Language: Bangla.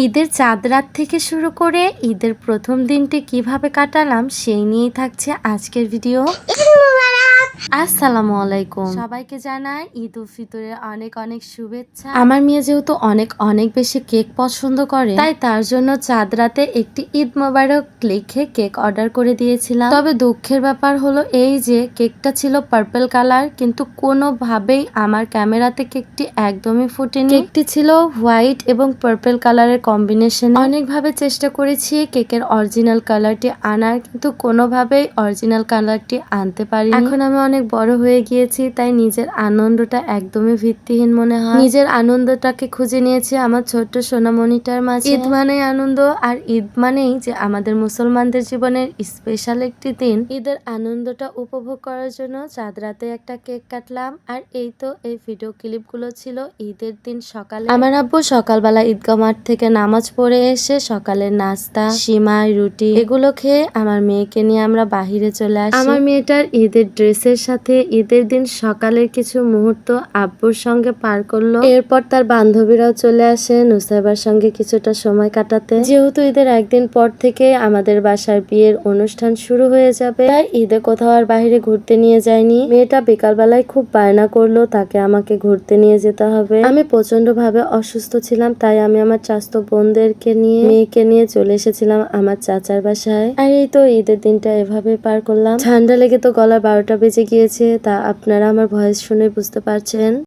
ঈদের চাঁদ রাত থেকে শুরু করে ঈদের প্রথম দিনটি কিভাবে কাটালাম সেই নিয়েই থাকছে আজকের ভিডিও। আসসালামু আলাইকুম, সবাইকে জানাই ঈদ উল ফিতরের অনেক অনেক শুভেচ্ছা। আমার মেয়ে যেহেতু অনেক অনেক বেশি কেক পছন্দ করে, তাই তার জন্য চাঁদ রাতে একটি ঈদ মোবারক লিখে কেক অর্ডার করে দিয়েছিলাম। তবে দুঃখের ব্যাপার হলো এই যে কেকটা ছিল পার্পল কালার, কিন্তু কোনোভাবেই আমার ক্যামেরাতে কেকটি একদমই ফুটেনি। কেকটি ছিল হোয়াইট এবং পার্পল কালারের কম্বিনেশন। অনেকভাবে চেষ্টা করেছি কেকের অরিজিনাল কালারটি আনার, কিন্তু কোনোভাবেই অরিজিনাল কালারটি আনতে পারি। এখন আমি অনেক বড় হয়ে গিয়েছি, তাই নিজের আনন্দটা একদমই ভিত্তিহীন মনে হয়। নিজের আনন্দটাকে খুঁজে নিয়েছি আমার ছোট্ট সোনামণিটার মাঝে। ঈদ মানেই আনন্দ, আর ঈদ মানেই যে আমাদের মুসলমানদের জীবনের স্পেশাল একটি দিন। ঈদের আনন্দটা উপভোগ করার জন্য চাঁদ রাতে একটা কেক কাটলাম। আর এই তো এই ভিডিও ক্লিপগুলো ছিল ঈদের দিন সকালে। আমার আব্বু সকালবেলা ঈদগাহ মাঠ থেকে নামাজ পড়ে এসে সকালের নাস্তা, সিমাই, রুটি এগুলো খেয়ে আমার মেয়েকে নিয়ে আমরা বাহিরে চলে আসি। আমার মেয়েটার ঈদের ড্রেসের সাথে ঈদের দিন সকালের কিছু মুহূর্ত আব্বুর সঙ্গে পার করলো। এরপর তার বান্ধবীরাও চলে আসে নুসাইবার সঙ্গে কিছুটা সময় কাটাতে। যেহেতু ঈদের একদিন পর থেকে আমাদের বাসার বিয়ের অনুষ্ঠান শুরু হয়ে যাবে, তাই ঈদে কোথাও আর বাহিরে ঘুরতে নিয়ে যায়নি। মেয়েটা বিকালবেলায় খুব বায়না করলো তাকে আমাকে ঘুরতে নিয়ে যেতে হবে। আমি প্রচন্ড ভাবে অসুস্থ ছিলাম, তাই আমি আমার চাচাতো বোনদেরকে নিয়ে মেয়েকে নিয়ে চলে এসেছিলাম আমার চাচার বাসায়। আর এই তো ঈদের দিনটা এভাবে পার করলাম। ঠান্ডা লেগে তো গলা 12টা বেজে গিয়েছে, তা আপনারা আমার ভয়েস শুনে বুঝতে পারছেন।